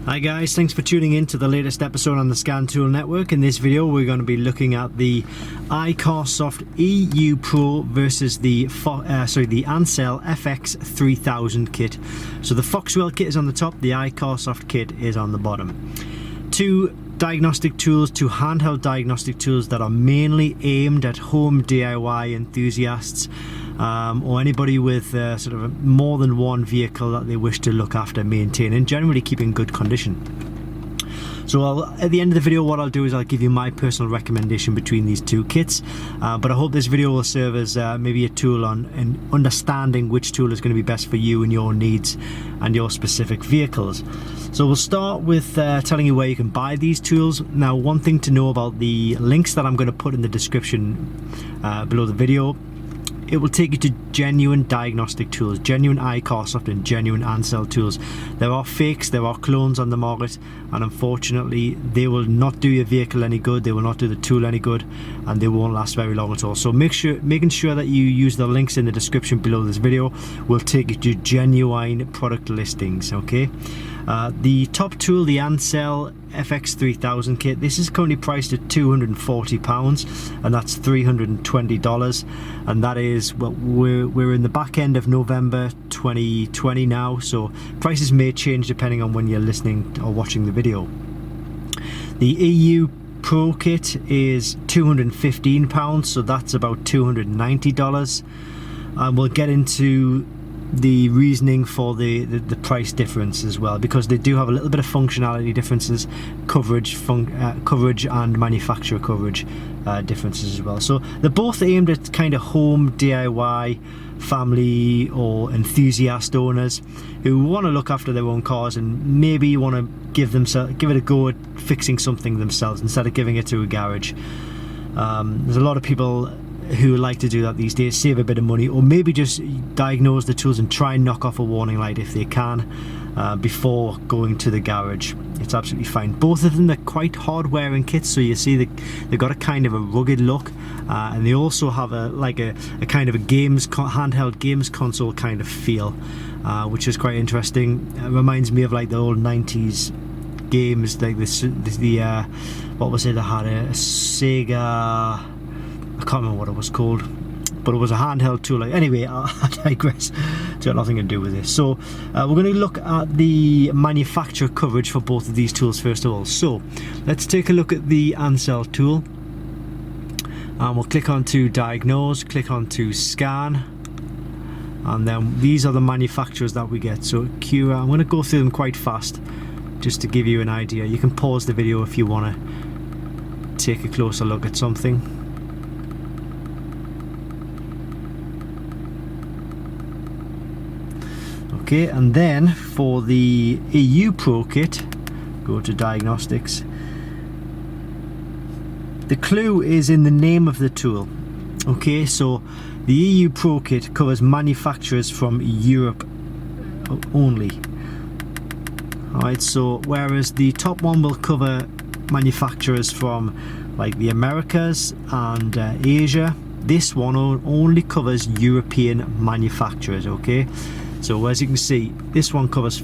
Hi guys, thanks for tuning in to the latest episode on the Scan Tool Network. In this video we're going to be looking at the iCarsoft EU Pro versus the Ancel FX3000 kit. So the Foxwell kit is on the top, the iCarsoft kit is on the bottom. Two diagnostic tools, two handheld diagnostic tools that are mainly aimed at home DIY enthusiasts or anybody with sort of more than one vehicle that they wish to look after, maintain and generally keep in good condition. So at the end of the video what I'll do is I'll give you my personal recommendation between these two kits, but I hope this video will serve as maybe a tool on understanding which tool is going to be best for you and your needs and your specific vehicles. So we'll start with telling you where you can buy these tools. Now, one thing to know about the links that I'm going to put in the description below the video, it will take you to genuine diagnostic tools, genuine iCarsoft and genuine Ancel tools. There are fakes, there are clones on the market, and unfortunately they will not do your vehicle any good, they will not do the tool any good, and they won't last very long at all. So making sure that you use the links in the description below this video will take you to genuine product listings, okay? The top tool, the Ancel FX3000 kit, this is currently priced at £240 and that's $320, and that is, well, we're in the back end of November 2020 now, so prices may change depending on when you're listening or watching the video. The EU Pro kit is £215, so that's about $290, and we'll get into the reasoning for the price difference as well, because they do have a little bit of functionality differences, coverage and manufacturer coverage differences as well. So they're both aimed at kind of home DIY family or enthusiast owners who want to look after their own cars and maybe want to give it a go at fixing something themselves instead of giving it to a garage. There's a lot of people who like to do that these days, save a bit of money, or maybe just diagnose the tools and try and knock off a warning light if they can before going to the garage. It's absolutely fine. Both of them are quite hard wearing kits, so you see they've got a kind of a rugged look, and they also have a kind of a handheld games console kind of feel, which is quite interesting. It reminds me of like the old 90s games, like what was it, I had a Sega, I can't remember what it was called, but it was a handheld tool. Anyway, I digress. It's got nothing to do with this. So we're going to look at the manufacturer coverage for both of these tools first of all. So let's take a look at the Ancel tool, and we'll click on to diagnose, click on to scan, and then these are the manufacturers that we get. So Cura, I'm going to go through them quite fast just to give you an idea. You can pause the video if you want to take a closer look at something. Okay, and then for the EU Pro kit, go to diagnostics. The clue is in the name of the tool. Okay, so the EU Pro kit covers manufacturers from Europe only. Alright, so whereas the top one will cover manufacturers from like the Americas and Asia, this one only covers European manufacturers, okay? So as you can see, this one covers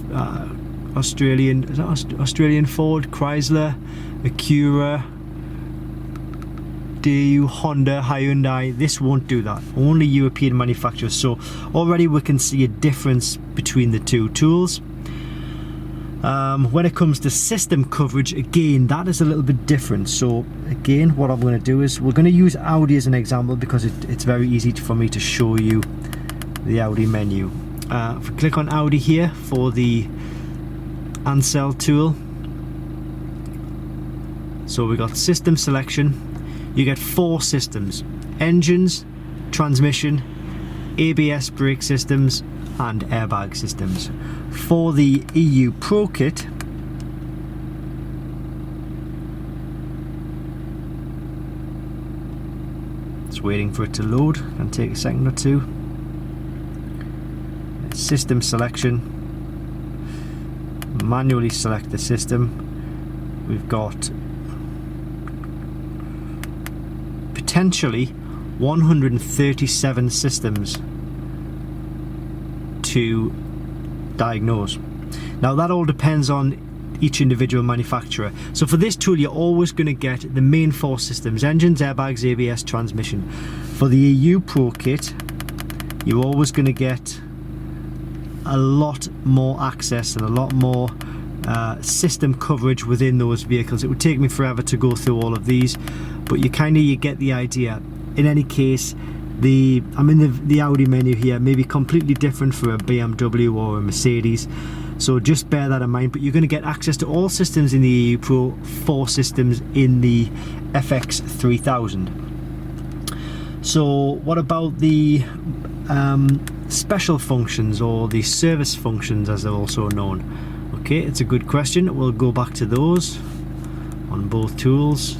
Australian Ford, Chrysler, Acura, Daewoo, Honda, Hyundai. This won't do that, only European manufacturers. So already we can see a difference between the two tools. When it comes to system coverage, again, that is a little bit different. So again, what I'm going to do is we're going to use Audi as an example because it's very easy for me to show you the Audi menu. If we click on Audi here for the Ancel tool, so we got system selection. You get 4 systems: engines, transmission, ABS brake systems and airbag systems. For the EU Pro kit, it's waiting for it to load, can take a second or two. System selection, manually select the system. We've got potentially 137 systems to diagnose. Now that all depends on each individual manufacturer. So for this tool, you're always going to get the main 4 systems: engines, airbags, ABS, transmission. For the EU Pro kit, you're always going to get a lot more access and a lot more system coverage within those vehicles. It would take me forever to go through all of these, but you get the idea. In any case, I'm in the Audi menu here, maybe completely different for a BMW or a Mercedes, so just bear that in mind. But you're going to get access to all systems in the EU Pro, 4 systems in the FX3000. So what about the special functions, or the service functions as they're also known? Okay, it's a good question. We'll go back to those on both tools.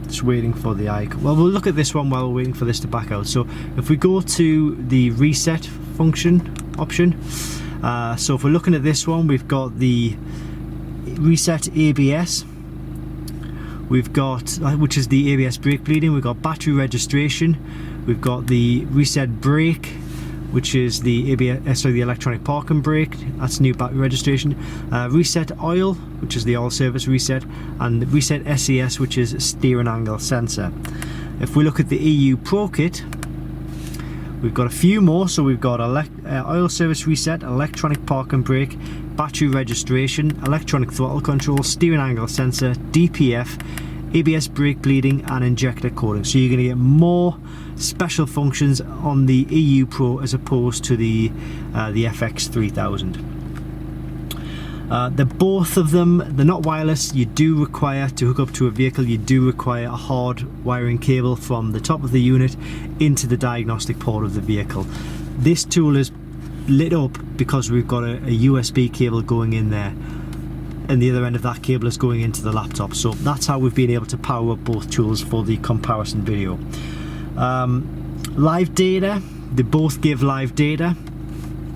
Just waiting for the icon. Well, we'll look at this one while we're waiting for this to back out. So if we go to the reset function option, so if we're looking at this one, we've got the reset ABS, we've got, which is the ABS brake bleeding, we've got battery registration, we've got the reset brake, which is the ABS, the electronic parking brake, that's new battery registration, reset oil, which is the oil service reset, and reset SES, which is steering angle sensor. If we look at the EU Pro kit, we've got a few more. So we've got oil service reset, electronic parking brake, battery registration, electronic throttle control, steering angle sensor, DPF, ABS brake bleeding, and injector coating. So you're going to get more special functions on the EU Pro as opposed to the FX3000. They're both of them, they're not wireless. You do require to hook up to a vehicle, you do require a hard wiring cable from the top of the unit into the diagnostic port of the vehicle. This tool is lit up because we've got a USB cable going in there, and the other end of that cable is going into the laptop. So that's how we've been able to power up both tools for the comparison video. Live data, they both give live data.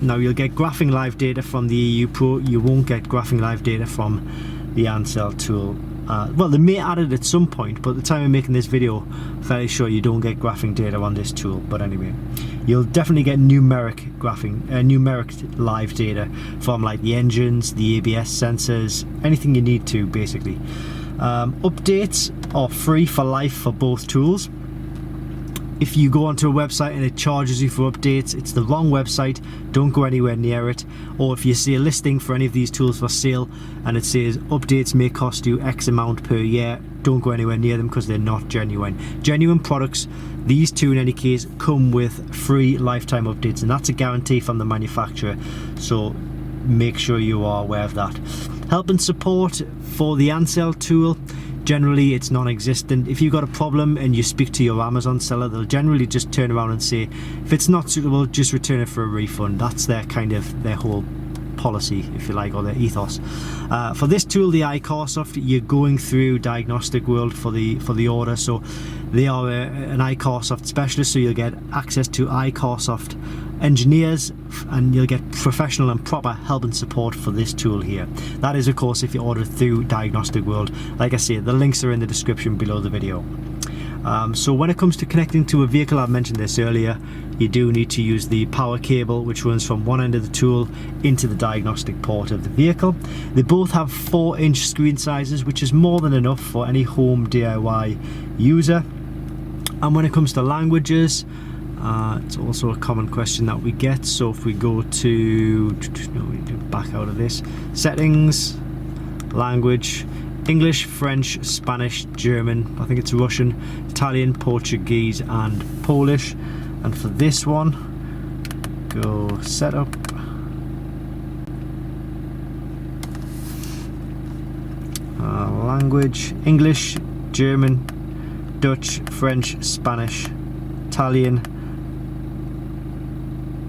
Now you'll get graphing live data from the EU Pro, you won't get graphing live data from the Ancel tool. Well, they may add it at some point, but at the time of making this video, I'm fairly sure you don't get graphing data on this tool. But anyway, you'll definitely get numeric graphing, numeric live data from like the engines, the ABS sensors, anything you need to basically. Updates are free for life for both tools. If you go onto a website and it charges you for updates, it's the wrong website, don't go anywhere near it. Or if you see a listing for any of these tools for sale and it says updates may cost you X amount per year, don't go anywhere near them because they're not genuine. Genuine products, these two in any case, come with free lifetime updates, and that's a guarantee from the manufacturer, so make sure you are aware of that. Help and support for the Ancel tool, generally it's non-existent. If you've got a problem and you speak to your Amazon seller, they'll generally just turn around and say, if it's not suitable, just return it for a refund. That's their their whole policy, if you like, or their ethos. For this tool, the iCarsoft, you're going through Diagnostic World for the order, so they are an iCarsoft specialist, so you'll get access to iCarsoft engineers and you'll get professional and proper help and support for this tool here. That is, of course, if you order through Diagnostic World. Like I say, the links are in the description below the video. So when it comes to connecting to a vehicle, I've mentioned this earlier, you do need to use the power cable, which runs from one end of the tool into the diagnostic port of the vehicle. They both have 4-inch screen sizes, which is more than enough for any home DIY user. And when it comes to languages, it's also a common question that we get. So if we go to, back out of this, settings, language, English, French, Spanish, German, I think it's Russian, Italian, Portuguese and Polish. And for this one, go setup. Language, English, German, Dutch, French, Spanish, Italian,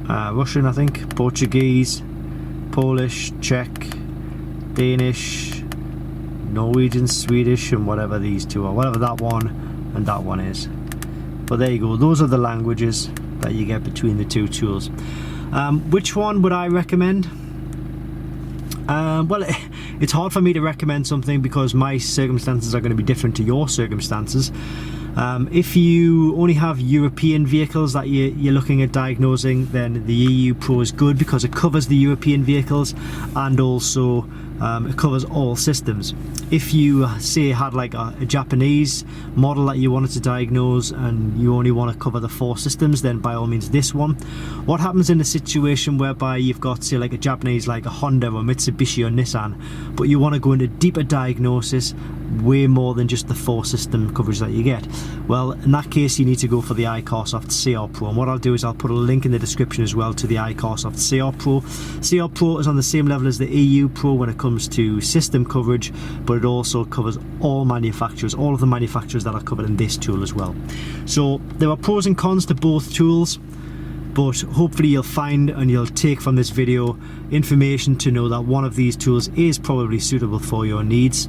Russian, I think, Portuguese, Polish, Czech, Danish, Norwegian, Swedish, and whatever these two are, whatever that one and that one is. But there you go, those are the languages that you get between the two tools. Which one would I recommend? Well, it's hard for me to recommend something because my circumstances are going to be different to your circumstances. If you only have European vehicles that you're looking at diagnosing, then the EU Pro is good because it covers the European vehicles, and also it covers all systems. If you say had like a Japanese model that you wanted to diagnose and you only want to cover the 4 systems, then by all means this one. What happens in a situation whereby you've got, say, like a Japanese, like a Honda or Mitsubishi or Nissan, but you want to go into deeper diagnosis, way more than just the 4 system coverage that you get? Well, in that case you need to go for the iCarsoft CR Pro, and what I'll do is I'll put a link in the description as well to the iCarsoft CR Pro. CR Pro is on the same level as the EU Pro when it comes to system coverage, but it also covers all manufacturers, all of the manufacturers that are covered in this tool as well. So there are pros and cons to both tools, but hopefully you'll find and you'll take from this video information to know that one of these tools is probably suitable for your needs.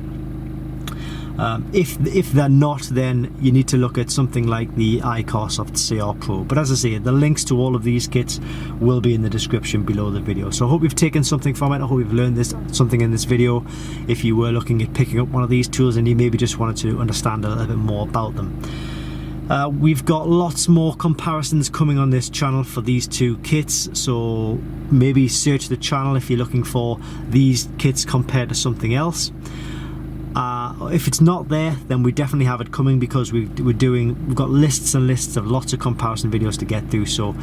If they're not, then you need to look at something like the iCarsoft CR Pro. But as I say, the links to all of these kits will be in the description below the video. So I hope you've taken something from it. I hope you've learned something in this video. If you were looking at picking up one of these tools and you maybe just wanted to understand a little bit more about them. We've got lots more comparisons coming on this channel for these 2 kits, so maybe search the channel if you're looking for these kits compared to something else. If it's not there, then we definitely have it coming, because we've got lists and lists of lots of comparison videos to get through. So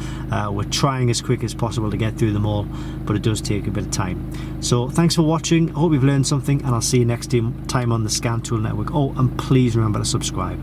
we're trying as quick as possible to get through them all, but it does take a bit of time. So thanks for watching. I hope you've learned something, and I'll see you next time on the Scan Tool Network. Oh, and please remember to subscribe.